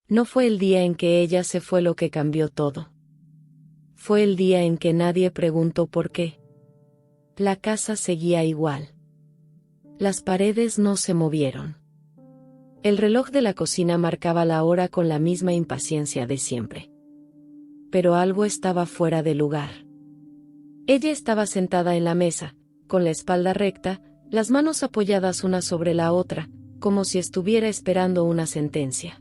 No fue el día en que ella se fue lo que cambió todo. Fue el día en que nadie preguntó por qué. La casa seguía igual. Las paredes no se movieron. El reloj de la cocina marcaba la hora con la misma impaciencia de siempre. Pero algo estaba fuera de lugar. Ella estaba sentada en la mesa, con la espalda recta, las manos apoyadas una sobre la otra, como si estuviera esperando una sentencia.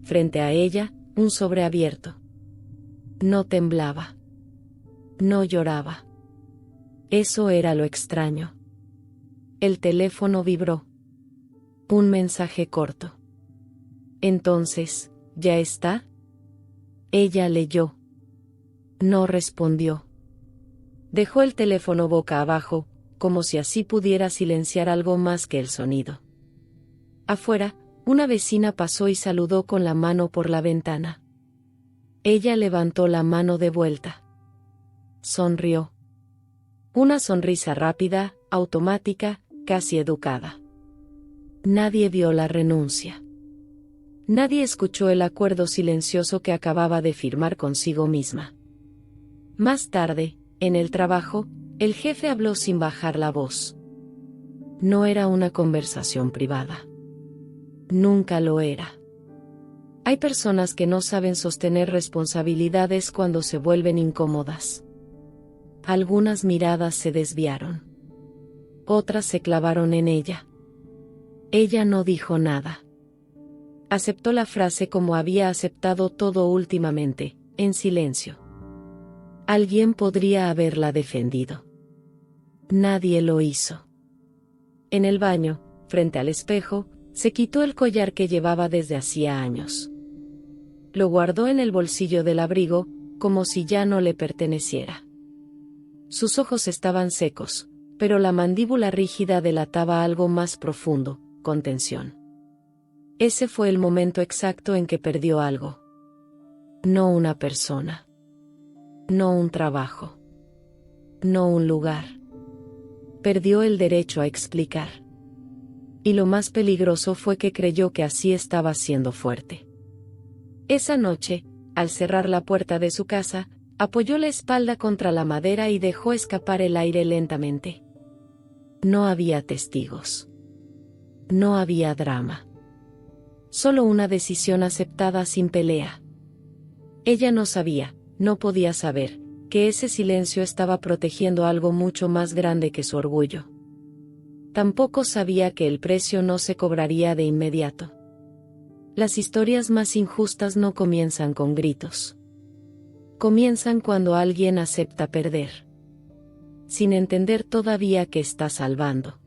Frente a ella, un sobre abierto. No temblaba. No lloraba. Eso era lo extraño. El teléfono vibró. Un mensaje corto. Entonces, ¿ya está? Ella leyó. No respondió. Dejó el teléfono boca abajo, como si así pudiera silenciar algo más que el sonido. Afuera, una vecina pasó y saludó con la mano por la ventana. Ella levantó la mano de vuelta. Sonrió. Una sonrisa rápida, automática, casi educada. Nadie vio la renuncia. Nadie escuchó el acuerdo silencioso que acababa de firmar consigo misma. Más tarde, en el trabajo, el jefe habló sin bajar la voz. No era una conversación privada. Nunca lo era. Hay personas que no saben sostener responsabilidades cuando se vuelven incómodas. Algunas miradas se desviaron. Otras se clavaron en ella. Ella no dijo nada. Aceptó la frase como había aceptado todo últimamente, en silencio. Alguien podría haberla defendido. Nadie lo hizo. En el baño, frente al espejo, se quitó el collar que llevaba desde hacía años. Lo guardó en el bolsillo del abrigo, como si ya no le perteneciera. Sus ojos estaban secos, pero la mandíbula rígida delataba algo más profundo, contención. Ese fue el momento exacto en que perdió algo. No una persona. No un trabajo. No un lugar. Perdió el derecho a explicar. Y lo más peligroso fue que creyó que así estaba siendo fuerte. Esa noche, al cerrar la puerta de su casa, apoyó la espalda contra la madera y dejó escapar el aire lentamente. No había testigos. No había drama. Solo una decisión aceptada sin pelea. Ella no sabía, no podía saber, que ese silencio estaba protegiendo algo mucho más grande que su orgullo. Tampoco sabía que el precio no se cobraría de inmediato. Las historias más injustas no comienzan con gritos. Comienzan cuando alguien acepta perder. Sin entender todavía que está salvando.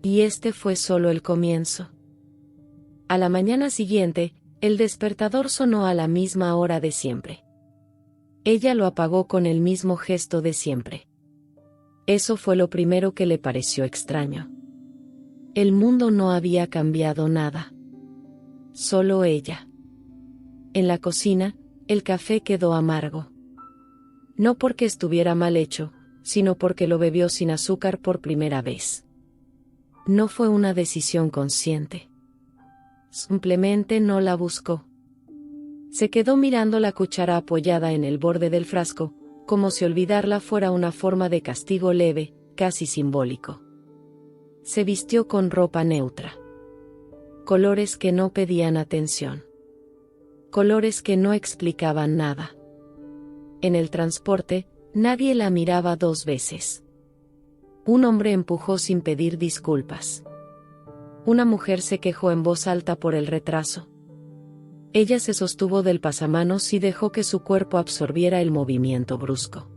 Y este fue solo el comienzo. A la mañana siguiente, el despertador sonó a la misma hora de siempre. Ella lo apagó con el mismo gesto de siempre. Eso fue lo primero que le pareció extraño. El mundo no había cambiado nada. Solo ella. En la cocina, el café quedó amargo. No porque estuviera mal hecho, sino porque lo bebió sin azúcar por primera vez. No fue una decisión consciente. Simplemente no la buscó. Se quedó mirando la cuchara apoyada en el borde del frasco, como si olvidarla fuera una forma de castigo leve, casi simbólico. Se vistió con ropa neutra. Colores que no pedían atención. Colores que no explicaban nada. En el transporte, nadie la miraba dos veces. Un hombre empujó sin pedir disculpas. Una mujer se quejó en voz alta por el retraso. Ella se sostuvo del pasamanos y dejó que su cuerpo absorbiera el movimiento brusco.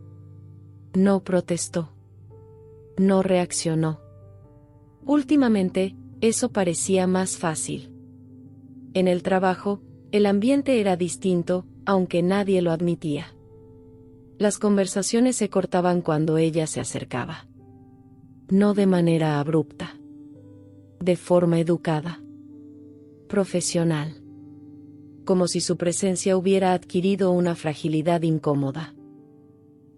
No protestó. No reaccionó. Últimamente, eso parecía más fácil. En el trabajo, el ambiente era distinto, aunque nadie lo admitía. Las conversaciones se cortaban cuando ella se acercaba. No de manera abrupta. De forma educada. Profesional. Como si su presencia hubiera adquirido una fragilidad incómoda.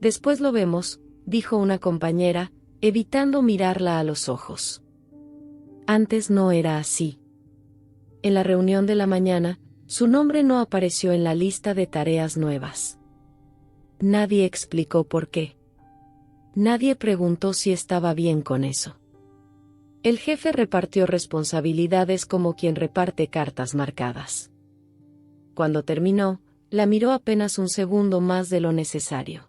Después lo vemos, dijo una compañera, evitando mirarla a los ojos. Antes no era así. En la reunión de la mañana, Su nombre no apareció en la lista de tareas nuevas. Nadie explicó por qué. Nadie preguntó si estaba bien con eso. El jefe repartió responsabilidades como quien reparte cartas marcadas. Cuando terminó, la miró apenas un segundo más de lo necesario.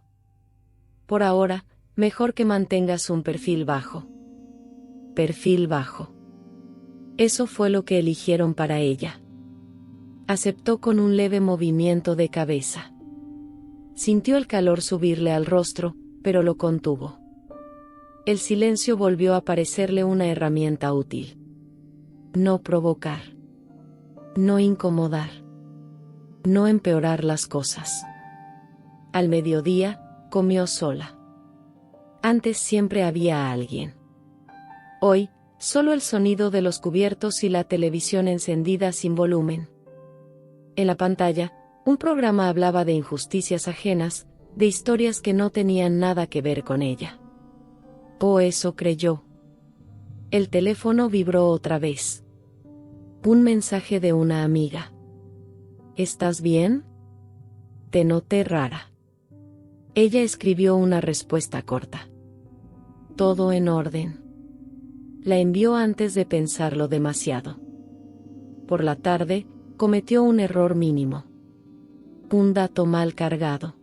Por ahora, mejor que mantengas un perfil bajo. Perfil bajo. Eso fue lo que eligieron para ella. Aceptó con un leve movimiento de cabeza. Sintió el calor subirle al rostro, pero lo contuvo. El silencio volvió a parecerle una herramienta útil. No provocar. No incomodar. No empeorar las cosas. Al mediodía, comió sola. Antes siempre había alguien. Hoy, solo el sonido de los cubiertos y la televisión encendida sin volumen. En la pantalla, un programa hablaba de injusticias ajenas, de historias que no tenían nada que ver con ella. O eso creyó. El teléfono vibró otra vez. Un mensaje de una amiga. ¿Estás bien? Te noté rara. Ella escribió una respuesta corta. Todo en orden. La envió antes de pensarlo demasiado. Por la tarde, cometió un error mínimo. Un dato mal cargado.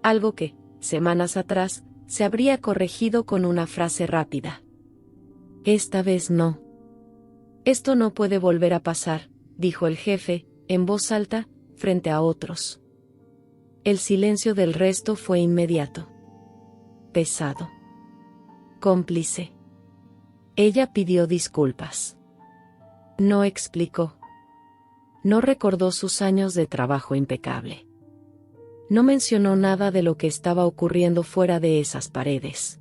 Algo que, semanas atrás, se habría corregido con una frase rápida. Esta vez no. Esto no puede volver a pasar, dijo el jefe, en voz alta, frente a otros. El silencio del resto fue inmediato. Pesado. Cómplice. Ella pidió disculpas. No explicó. No recordó sus años de trabajo impecable. No mencionó nada de lo que estaba ocurriendo fuera de esas paredes.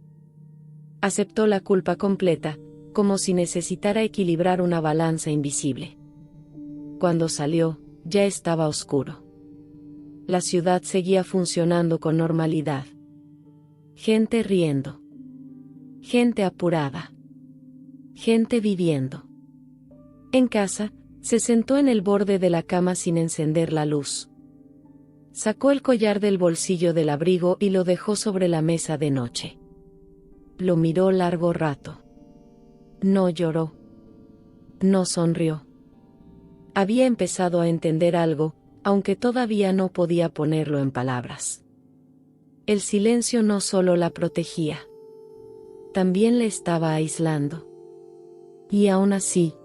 Aceptó la culpa completa, como si necesitara equilibrar una balanza invisible. Cuando salió, ya estaba oscuro. La ciudad seguía funcionando con normalidad. Gente riendo. Gente apurada. Gente viviendo. En casa, se sentó en el borde de la cama sin encender la luz. Sacó el collar del bolsillo del abrigo y lo dejó sobre la mesa de noche. Lo miró largo rato. No lloró. No sonrió. Había empezado a entender algo, aunque todavía no podía ponerlo en palabras. El silencio no solo la protegía. También le estaba aislando. Y aún así,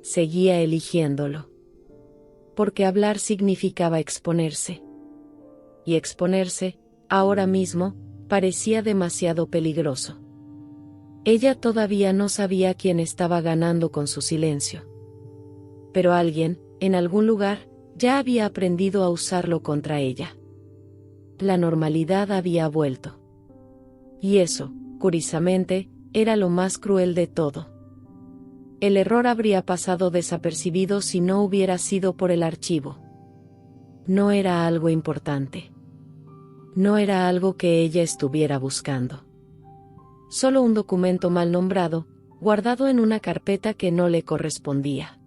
seguía eligiéndolo. Porque hablar significaba exponerse. Y exponerse, ahora mismo, parecía demasiado peligroso. Ella todavía no sabía quién estaba ganando con su silencio. Pero alguien, en algún lugar, ya había aprendido a usarlo contra ella. La normalidad había vuelto. Y eso, curiosamente, era lo más cruel de todo. El error habría pasado desapercibido si no hubiera sido por el archivo. No era algo importante. No era algo que ella estuviera buscando. Solo un documento mal nombrado, guardado en una carpeta que no le correspondía.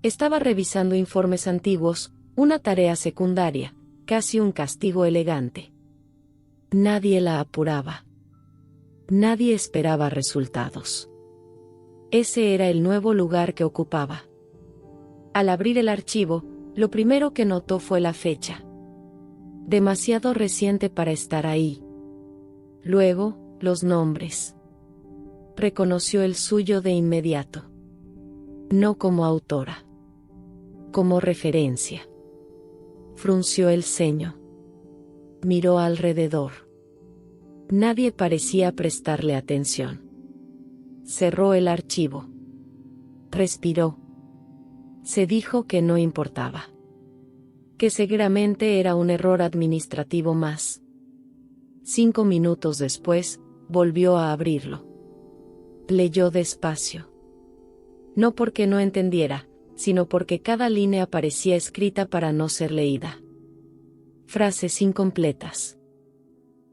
Estaba revisando informes antiguos, una tarea secundaria, casi un castigo elegante. Nadie la apuraba. Nadie esperaba resultados. Ese era el nuevo lugar que ocupaba. Al abrir el archivo, lo primero que notó fue la fecha. Demasiado reciente para estar ahí. Luego, los nombres. Reconoció el suyo de inmediato. No como autora. Como referencia. Frunció el ceño. Miró alrededor. Nadie parecía prestarle atención. Cerró el archivo. Respiró. Se dijo que no importaba. Que seguramente era un error administrativo más. 5 minutos después, volvió a abrirlo. Leyó despacio. No porque no entendiera, sino porque cada línea parecía escrita para no ser leída. Frases incompletas.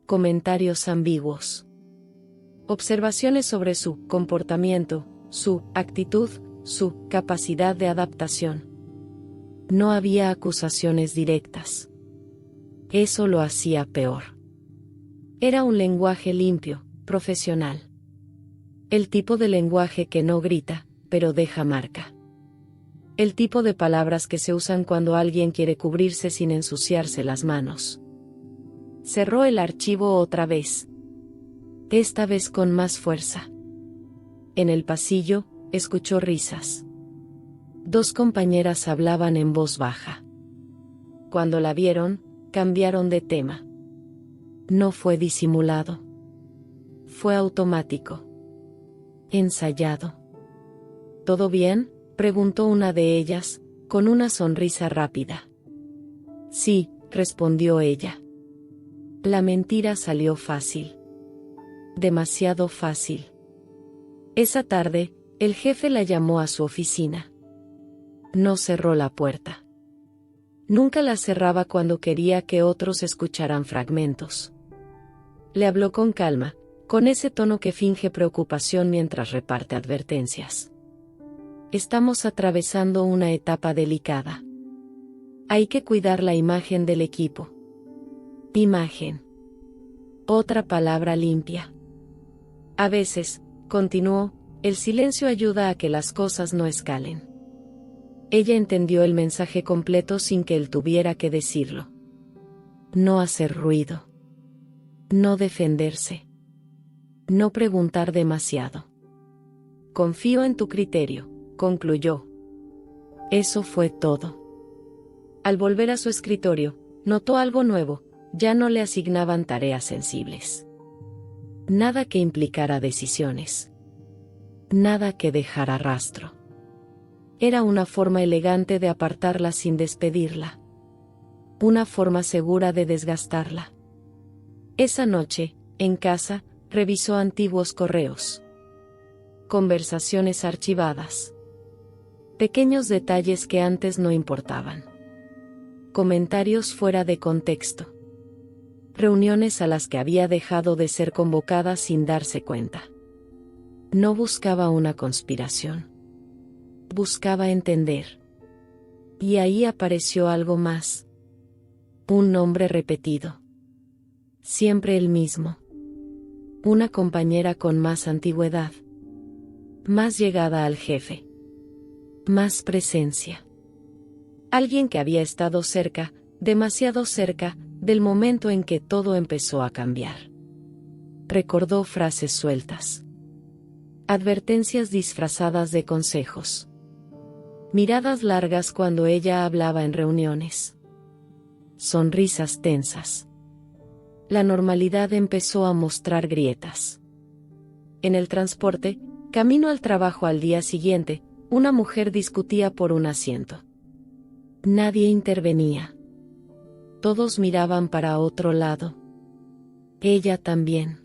Comentarios ambiguos. Observaciones sobre su comportamiento, su actitud, su capacidad de adaptación. No había acusaciones directas. Eso lo hacía peor. Era un lenguaje limpio, profesional. El tipo de lenguaje que no grita, pero deja marca. El tipo de palabras que se usan cuando alguien quiere cubrirse sin ensuciarse las manos. Cerró el archivo otra vez. Esta vez con más fuerza. En el pasillo, escuchó risas. Dos compañeras hablaban en voz baja. Cuando la vieron, cambiaron de tema. No fue disimulado. Fue automático. Ensayado. ¿Todo bien?, preguntó una de ellas, con una sonrisa rápida. Sí, respondió ella. La mentira salió fácil. Demasiado fácil. Esa tarde, el jefe la llamó a su oficina. No cerró la puerta. Nunca la cerraba cuando quería que otros escucharan fragmentos. Le habló con calma, con ese tono que finge preocupación mientras reparte advertencias. Estamos atravesando una etapa delicada. Hay que cuidar la imagen del equipo. Imagen. Otra palabra limpia. A veces, continuó, el silencio ayuda a que las cosas no escalen. Ella entendió el mensaje completo sin que él tuviera que decirlo. No hacer ruido. No defenderse. No preguntar demasiado. Confío en tu criterio, concluyó. Eso fue todo. Al volver a su escritorio, notó algo nuevo, ya no le asignaban tareas sensibles. Nada que implicara decisiones. Nada que dejara rastro. Era una forma elegante de apartarla sin despedirla. Una forma segura de desgastarla. Esa noche, en casa, revisó antiguos correos. Conversaciones archivadas. Pequeños detalles que antes no importaban. Comentarios fuera de contexto. Reuniones a las que había dejado de ser convocada sin darse cuenta. No buscaba una conspiración. Buscaba entender. Y ahí apareció algo más. Un nombre repetido. Siempre el mismo. Una compañera con más antigüedad. Más llegada al jefe. Más presencia. Alguien que había estado cerca, demasiado cerca, del momento en que todo empezó a cambiar. Recordó frases sueltas. Advertencias disfrazadas de consejos. Miradas largas cuando ella hablaba en reuniones. Sonrisas tensas. La normalidad empezó a mostrar grietas. En el transporte, camino al trabajo al día siguiente, una mujer discutía por un asiento. Nadie intervenía. Todos miraban para otro lado. Ella también.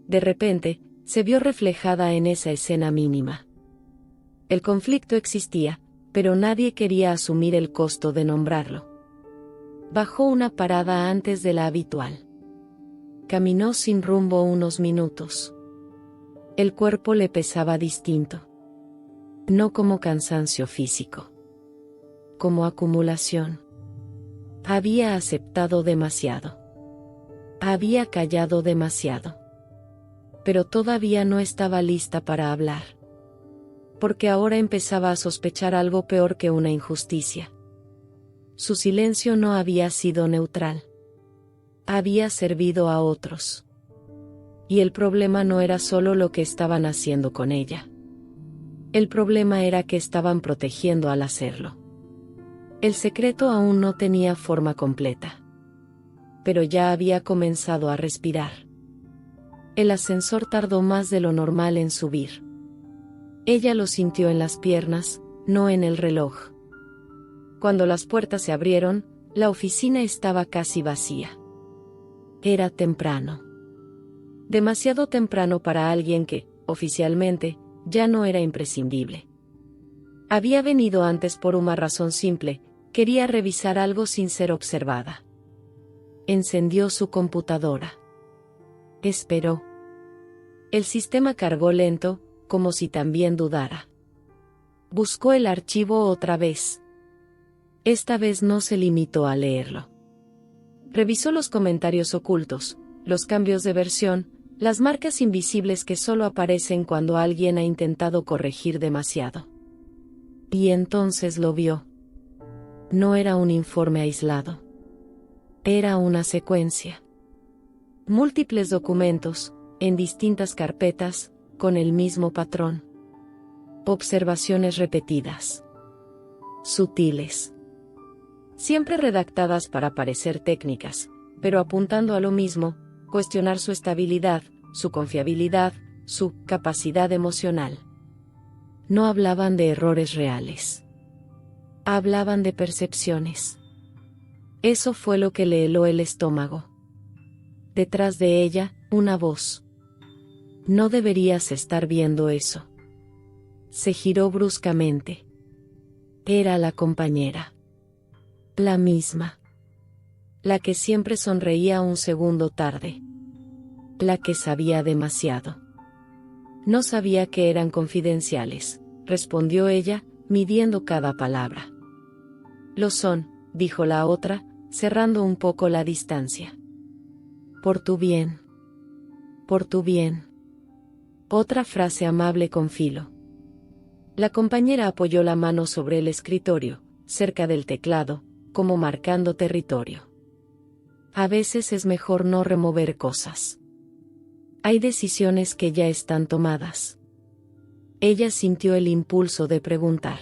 De repente, se vio reflejada en esa escena mínima. El conflicto existía, pero nadie quería asumir el costo de nombrarlo. Bajó una parada antes de la habitual. Caminó sin rumbo unos minutos. El cuerpo le pesaba distinto. No como cansancio físico. Como acumulación. Había aceptado demasiado. Había callado demasiado. Pero todavía no estaba lista para hablar. Porque ahora empezaba a sospechar algo peor que una injusticia. Su silencio no había sido neutral. Había servido a otros. Y el problema no era solo lo que estaban haciendo con ella. El problema era que estaban protegiendo al hacerlo. El secreto aún no tenía forma completa. Pero ya había comenzado a respirar. El ascensor tardó más de lo normal en subir. Ella lo sintió en las piernas, no en el reloj. Cuando las puertas se abrieron, la oficina estaba casi vacía. Era temprano. Demasiado temprano para alguien que, oficialmente, ya no era imprescindible. Había venido antes por una razón simple, quería revisar algo sin ser observada. Encendió su computadora. Esperó. El sistema cargó lento, como si también dudara. Buscó el archivo otra vez. Esta vez no se limitó a leerlo. Revisó los comentarios ocultos, los cambios de versión, las marcas invisibles que solo aparecen cuando alguien ha intentado corregir demasiado. Y entonces lo vio. No era un informe aislado. Era una secuencia. Múltiples documentos, en distintas carpetas, con el mismo patrón. Observaciones repetidas. Sutiles. Siempre redactadas para parecer técnicas, pero apuntando a lo mismo: cuestionar su estabilidad, su confiabilidad, su capacidad emocional. No hablaban de errores reales. Hablaban de percepciones. Eso fue lo que le heló el estómago. Detrás de ella, una voz. No deberías estar viendo eso. Se giró bruscamente. Era la compañera. La misma. La que siempre sonreía un segundo tarde. La que sabía demasiado. No sabía que eran confidenciales, respondió ella, midiendo cada palabra. Lo son, dijo la otra, cerrando un poco la distancia. Por tu bien. Por tu bien. Otra frase amable con filo. La compañera apoyó la mano sobre el escritorio, cerca del teclado, como marcando territorio. A veces es mejor no remover cosas. Hay decisiones que ya están tomadas. Ella sintió el impulso de preguntar.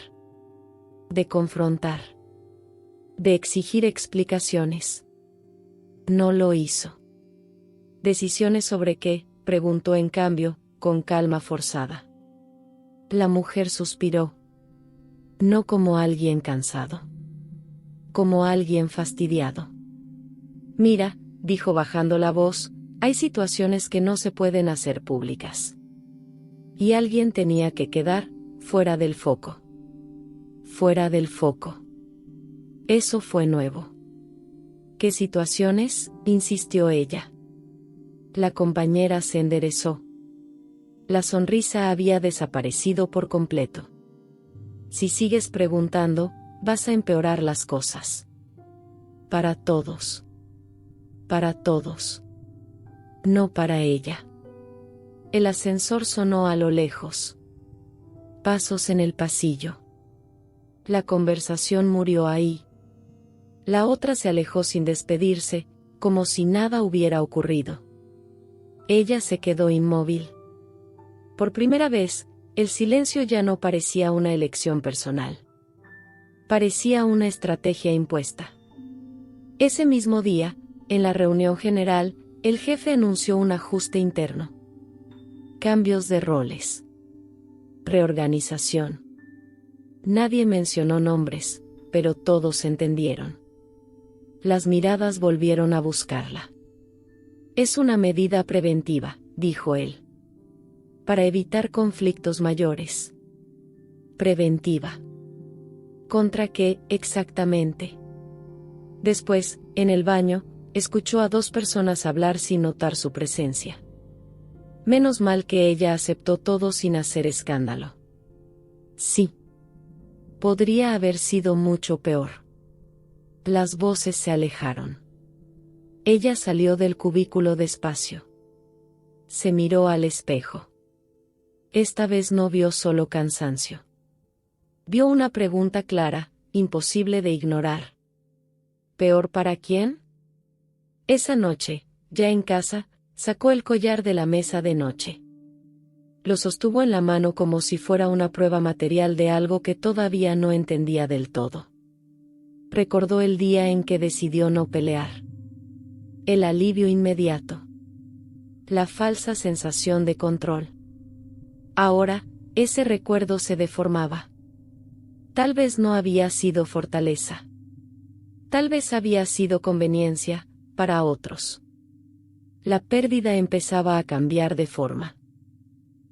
De confrontar. De exigir explicaciones. No lo hizo. ¿Decisiones sobre qué?, preguntó en cambio, con calma forzada. La mujer suspiró. No como alguien cansado. Como alguien fastidiado. Mira, dijo bajando la voz, hay situaciones que no se pueden hacer públicas. Y alguien tenía que quedar fuera del foco. Fuera del foco. Eso fue nuevo. ¿Qué situaciones?, insistió ella. La compañera se enderezó. La sonrisa había desaparecido por completo. Si sigues preguntando, vas a empeorar las cosas. Para todos. Para todos. No para ella. El ascensor sonó a lo lejos. Pasos en el pasillo. La conversación murió ahí. La otra se alejó sin despedirse, como si nada hubiera ocurrido. Ella se quedó inmóvil. Por primera vez, el silencio ya no parecía una elección personal. Parecía una estrategia impuesta. Ese mismo día, en la reunión general, el jefe anunció un ajuste interno. Cambios de roles. Reorganización. Nadie mencionó nombres, pero todos entendieron. Las miradas volvieron a buscarla. Es una medida preventiva, dijo él. Para evitar conflictos mayores. Preventiva. ¿Contra qué, exactamente? Después, en el baño, escuchó a dos personas hablar sin notar su presencia. Menos mal que ella aceptó todo sin hacer escándalo. Sí. Podría haber sido mucho peor. Las voces se alejaron. Ella salió del cubículo despacio. Se miró al espejo. Esta vez no vio solo cansancio. Vio una pregunta clara, imposible de ignorar. ¿Peor para quién? Esa noche, ya en casa, sacó el collar de la mesa de noche. Lo sostuvo en la mano como si fuera una prueba material de algo que todavía no entendía del todo. Recordó el día en que decidió no pelear. El alivio inmediato. La falsa sensación de control. Ahora, ese recuerdo se deformaba. Tal vez no había sido fortaleza. Tal vez había sido conveniencia, para otros. La pérdida empezaba a cambiar de forma.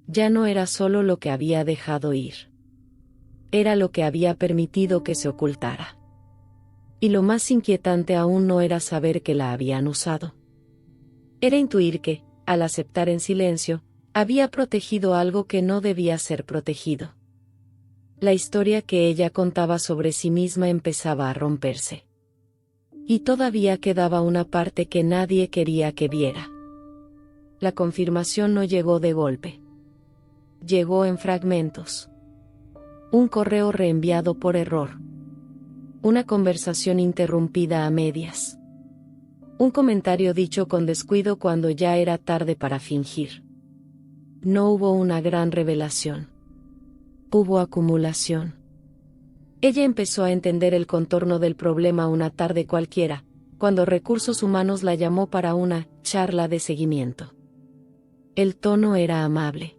Ya no era solo lo que había dejado ir. Era lo que había permitido que se ocultara. Y lo más inquietante aún no era saber que la habían usado. Era intuir que, al aceptar en silencio, había protegido algo que no debía ser protegido. La historia que ella contaba sobre sí misma empezaba a romperse. Y todavía quedaba una parte que nadie quería que viera. La confirmación no llegó de golpe. Llegó en fragmentos. Un correo reenviado por error. Una conversación interrumpida a medias. Un comentario dicho con descuido cuando ya era tarde para fingir. No hubo una gran revelación. Hubo acumulación. Ella empezó a entender el contorno del problema una tarde cualquiera, cuando Recursos Humanos la llamó para una charla de seguimiento. El tono era amable.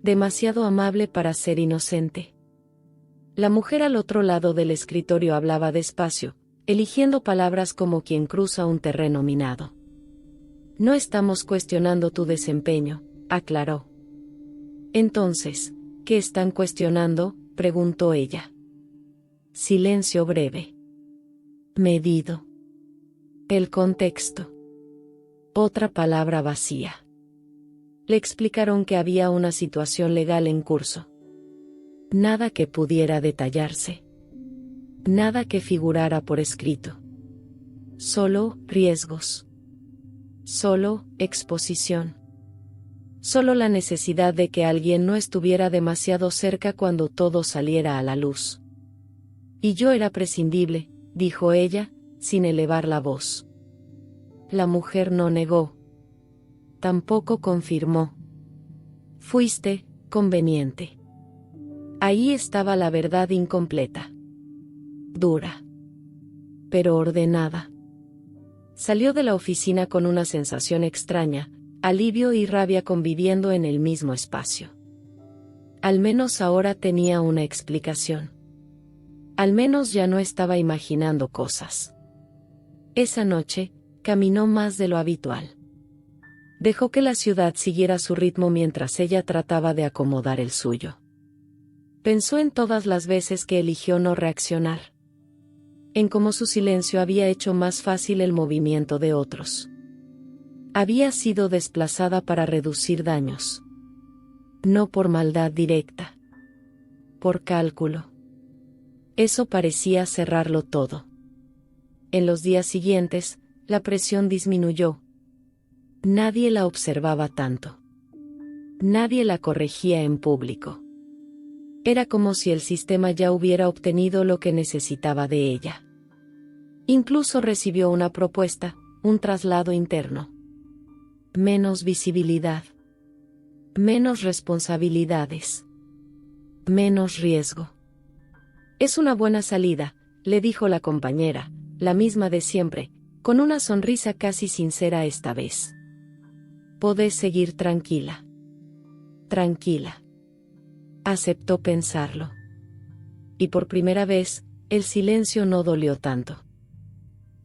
Demasiado amable para ser inocente. La mujer al otro lado del escritorio hablaba despacio, eligiendo palabras como quien cruza un terreno minado. No estamos cuestionando tu desempeño, aclaró. Entonces, ¿qué están cuestionando?, preguntó ella. Silencio breve. Medido. El contexto. Otra palabra vacía. Le explicaron que había una situación legal en curso. Nada que pudiera detallarse. Nada que figurara por escrito. Solo riesgos. Solo exposición. Solo la necesidad de que alguien no estuviera demasiado cerca cuando todo saliera a la luz. Y yo era prescindible, dijo ella, sin elevar la voz. La mujer no negó. Tampoco confirmó. Fuiste conveniente. Ahí estaba la verdad incompleta. Dura. Pero ordenada. Salió de la oficina con una sensación extraña, alivio y rabia conviviendo en el mismo espacio. Al menos ahora tenía una explicación. Al menos ya no estaba imaginando cosas. Esa noche, caminó más de lo habitual. Dejó que la ciudad siguiera su ritmo mientras ella trataba de acomodar el suyo. Pensó en todas las veces que eligió no reaccionar. En cómo su silencio había hecho más fácil el movimiento de otros. Había sido desplazada para reducir daños. No por maldad directa. Por cálculo. Eso parecía cerrarlo todo. En los días siguientes, la presión disminuyó. Nadie la observaba tanto. Nadie la corregía en público. Era como si el sistema ya hubiera obtenido lo que necesitaba de ella. Incluso recibió una propuesta, un traslado interno. Menos visibilidad. Menos responsabilidades. Menos riesgo. Es una buena salida, le dijo la compañera, la misma de siempre, con una sonrisa casi sincera esta vez. Podés seguir tranquila. Tranquila. Aceptó pensarlo. Y por primera vez, el silencio no dolió tanto.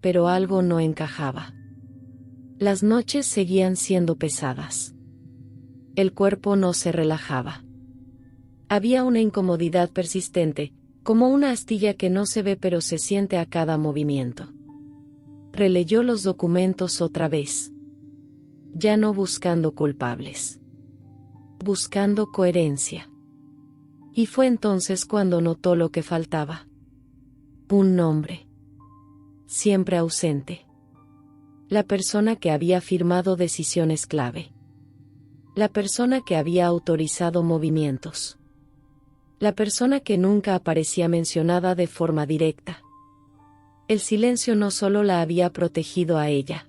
Pero algo no encajaba. Las noches seguían siendo pesadas. El cuerpo no se relajaba. Había una incomodidad persistente, como una astilla que no se ve pero se siente a cada movimiento. Releyó los documentos otra vez. Ya no buscando culpables. Buscando coherencia. Y fue entonces cuando notó lo que faltaba. Un nombre. Siempre ausente. La persona que había firmado decisiones clave. La persona que había autorizado movimientos. La persona que nunca aparecía mencionada de forma directa. El silencio no solo la había protegido a ella.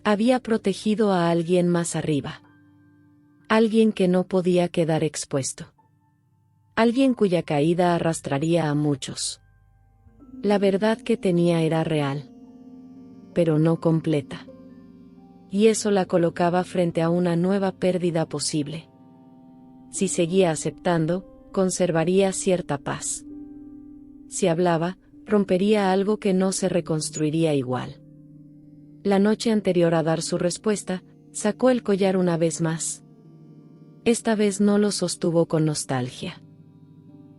Había protegido a alguien más arriba. Alguien que no podía quedar expuesto. Alguien cuya caída arrastraría a muchos. La verdad que tenía era real. Pero no completa. Y eso la colocaba frente a una nueva pérdida posible. Si seguía aceptando, conservaría cierta paz. Si hablaba, rompería algo que no se reconstruiría igual. La noche anterior a dar su respuesta, sacó el collar una vez más. Esta vez no lo sostuvo con nostalgia.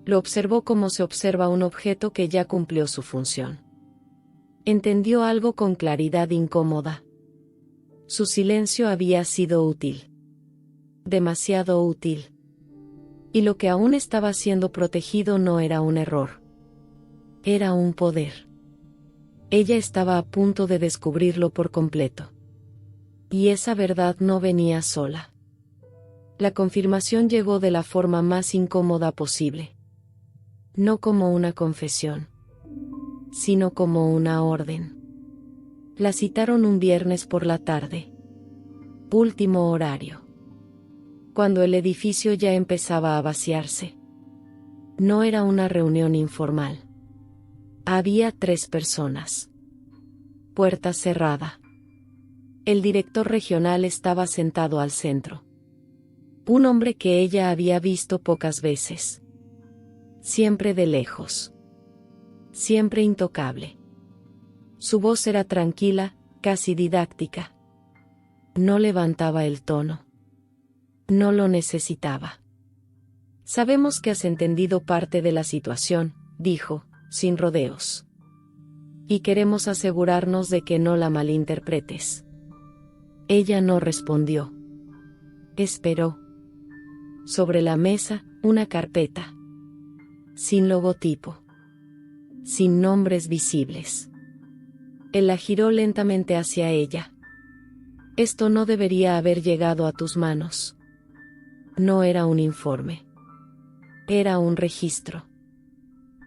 Lo observó como se observa un objeto que ya cumplió su función. Entendió algo con claridad incómoda. Su silencio había sido útil. Demasiado útil. Y lo que aún estaba siendo protegido no era un error. Era un poder. Ella estaba a punto de descubrirlo por completo. Y esa verdad no venía sola. La confirmación llegó de la forma más incómoda posible. No como una confesión, sino como una orden. La citaron un viernes por la tarde. Último horario. Cuando el edificio ya empezaba a vaciarse. No era una reunión informal. Había 3 personas. Puerta cerrada. El director regional estaba sentado al centro. Un hombre que ella había visto pocas veces. Siempre de lejos. Siempre intocable. Su voz era tranquila, casi didáctica. No levantaba el tono. No lo necesitaba. Sabemos que has entendido parte de la situación, dijo, sin rodeos. Y queremos asegurarnos de que no la malinterpretes. Ella no respondió. Esperó. Sobre la mesa, una carpeta. Sin logotipo. Sin nombres visibles. Él la giró lentamente hacia ella. Esto no debería haber llegado a tus manos. No era un informe. Era un registro.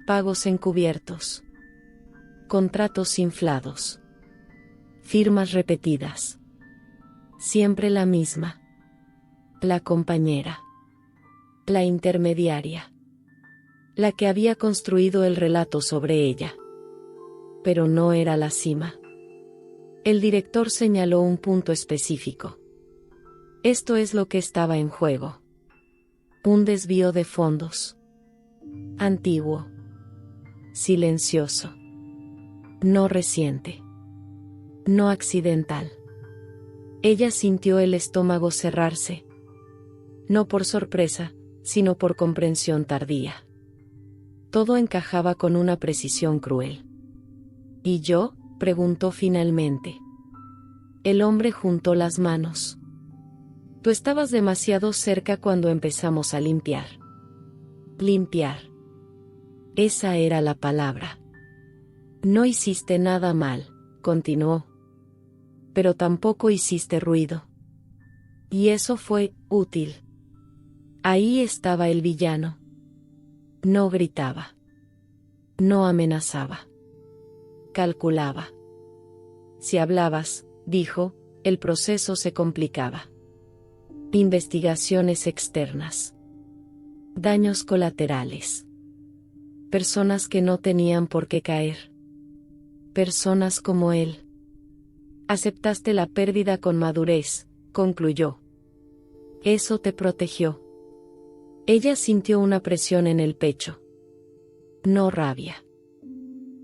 Pagos encubiertos. Contratos inflados. Firmas repetidas. Siempre la misma. La compañera. La intermediaria. La que había construido el relato sobre ella. Pero no era la cima. El director señaló un punto específico. Esto es lo que estaba en juego. Un desvío de fondos. Antiguo. Silencioso. No reciente. No accidental. Ella sintió el estómago cerrarse. No por sorpresa, sino por comprensión tardía. Todo encajaba con una precisión cruel. ¿Y yo?, preguntó finalmente. El hombre juntó las manos. Tú estabas demasiado cerca cuando empezamos a limpiar. Limpiar. Esa era la palabra. No hiciste nada mal, continuó. Pero tampoco hiciste ruido. Y eso fue útil. Ahí estaba el villano. No gritaba. No amenazaba. Calculaba. Si hablabas, dijo, el proceso se complicaba. Investigaciones externas. Daños colaterales. Personas que no tenían por qué caer. Personas como él. Aceptaste la pérdida con madurez, concluyó. Eso te protegió. Ella sintió una presión en el pecho. No rabia.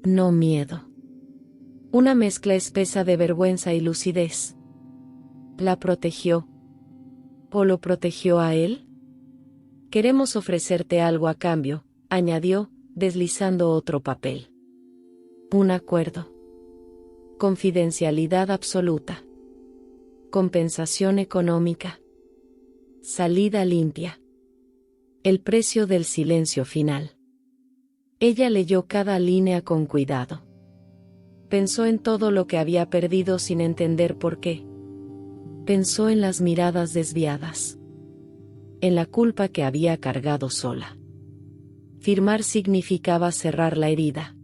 No miedo. Una mezcla espesa de vergüenza y lucidez. ¿La protegió? ¿O lo protegió a él? Queremos ofrecerte algo a cambio, añadió, deslizando otro papel. Un acuerdo. Confidencialidad absoluta. Compensación económica. Salida limpia. El precio del silencio final. Ella leyó cada línea con cuidado. Pensó en todo lo que había perdido sin entender por qué. Pensó en las miradas desviadas. En la culpa que había cargado sola. Firmar significaba cerrar la herida.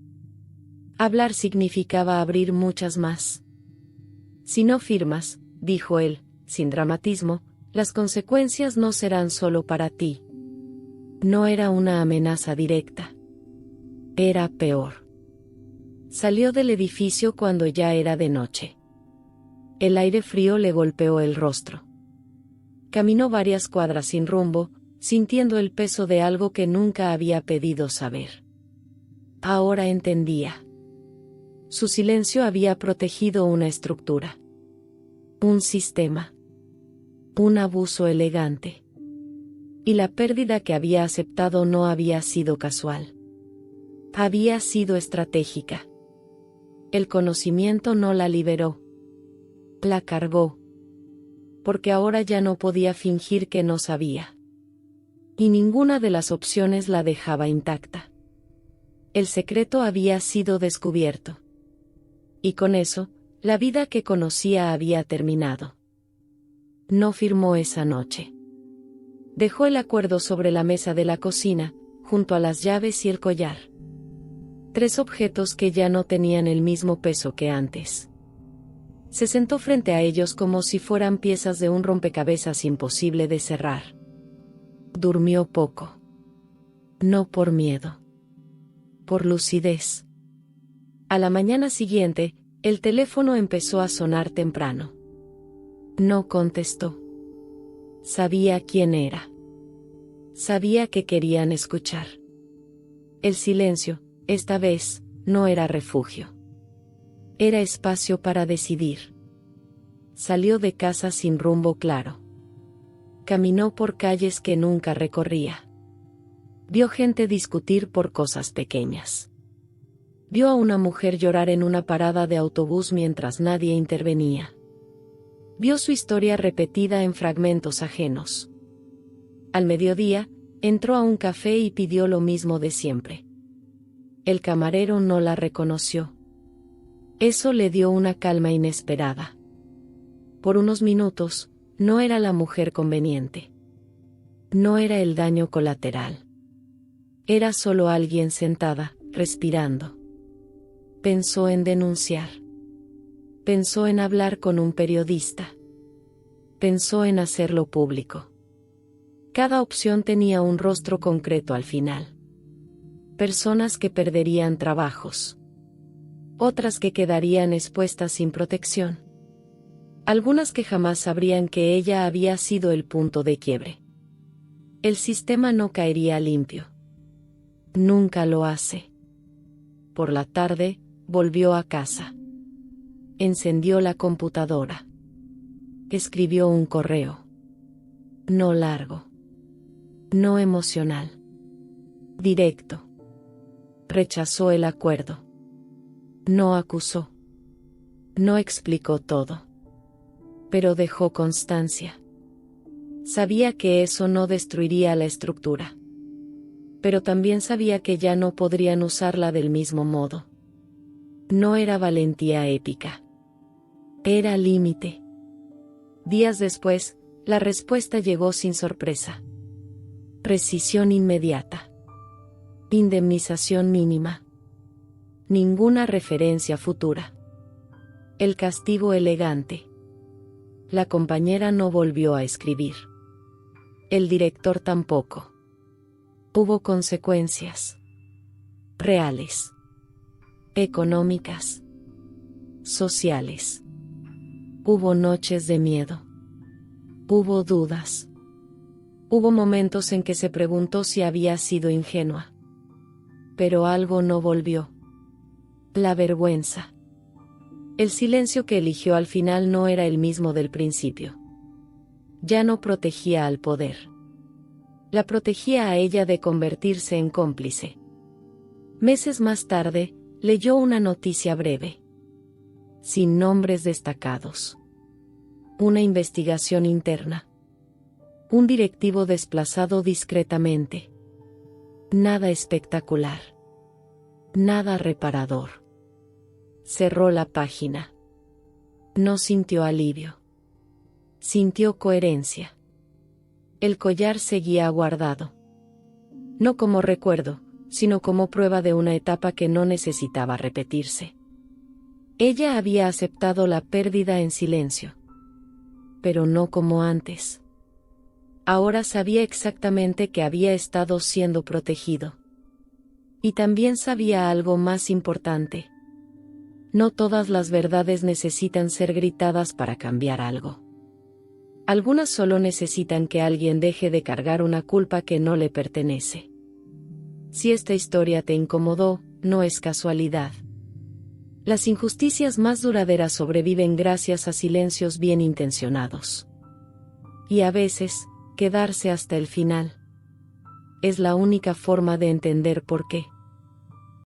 Hablar significaba abrir muchas más. Si no firmas, dijo él, sin dramatismo, las consecuencias no serán solo para ti. No era una amenaza directa. Era peor. Salió del edificio cuando ya era de noche. El aire frío le golpeó el rostro. Caminó varias cuadras sin rumbo, sintiendo el peso de algo que nunca había pedido saber. Ahora entendía. Su silencio había protegido una estructura. Un sistema. Un abuso elegante. Y la pérdida que había aceptado no había sido casual. Había sido estratégica. El conocimiento no la liberó. La cargó. Porque ahora ya no podía fingir que no sabía. Y ninguna de las opciones la dejaba intacta. El secreto había sido descubierto. Y con eso, la vida que conocía había terminado. No firmó esa noche. Dejó el acuerdo sobre la mesa de la cocina, junto a las llaves y el collar. 3 objetos que ya no tenían el mismo peso que antes. Se sentó frente a ellos como si fueran piezas de un rompecabezas imposible de cerrar. Durmió poco. No por miedo. Por lucidez. A la mañana siguiente, el teléfono empezó a sonar temprano. No contestó. Sabía quién era. Sabía que querían escuchar. El silencio, esta vez, no era refugio. Era espacio para decidir. Salió de casa sin rumbo claro. Caminó por calles que nunca recorría. Vio gente discutir por cosas pequeñas. Vio a una mujer llorar en una parada de autobús mientras nadie intervenía. Vio su historia repetida en fragmentos ajenos. Al mediodía, entró a un café y pidió lo mismo de siempre. El camarero no la reconoció. Eso le dio una calma inesperada. Por unos minutos, no era la mujer conveniente. No era el daño colateral. Era solo alguien sentada, respirando. Pensó en denunciar. Pensó en hablar con un periodista. Pensó en hacerlo público. Cada opción tenía un rostro concreto al final. Personas que perderían trabajos. Otras que quedarían expuestas sin protección. Algunas que jamás sabrían que ella había sido el punto de quiebre. El sistema no caería limpio. Nunca lo hace. Por la tarde, volvió a casa. Encendió la computadora. Escribió un correo. No largo. No emocional. Directo. Rechazó el acuerdo. No acusó. No explicó todo. Pero dejó constancia. Sabía que eso no destruiría la estructura. Pero también sabía que ya no podrían usarla del mismo modo. No era valentía épica. Era límite. Días después, la respuesta llegó sin sorpresa. Rescisión inmediata. Indemnización mínima. Ninguna referencia futura. El castigo elegante. La compañera no volvió a escribir. El director tampoco. Hubo consecuencias. Reales. Económicas. Sociales. Hubo noches de miedo. Hubo dudas. Hubo momentos en que se preguntó si había sido ingenua. Pero algo no volvió. La vergüenza. El silencio que eligió al final no era el mismo del principio. Ya no protegía al poder. La protegía a ella de convertirse en cómplice. Meses más tarde, leyó una noticia breve. Sin nombres destacados. Una investigación interna. Un directivo desplazado discretamente. Nada espectacular. Nada reparador. Cerró la página. No sintió alivio. Sintió coherencia. El collar seguía guardado. No como recuerdo, sino como prueba de una etapa que no necesitaba repetirse. Ella había aceptado la pérdida en silencio. Pero no como antes. Ahora sabía exactamente que había estado siendo protegido. Y también sabía algo más importante. No todas las verdades necesitan ser gritadas para cambiar algo. Algunas solo necesitan que alguien deje de cargar una culpa que no le pertenece. Si esta historia te incomodó, no es casualidad. Las injusticias más duraderas sobreviven gracias a silencios bien intencionados. Y a veces, quedarse hasta el final es la única forma de entender por qué.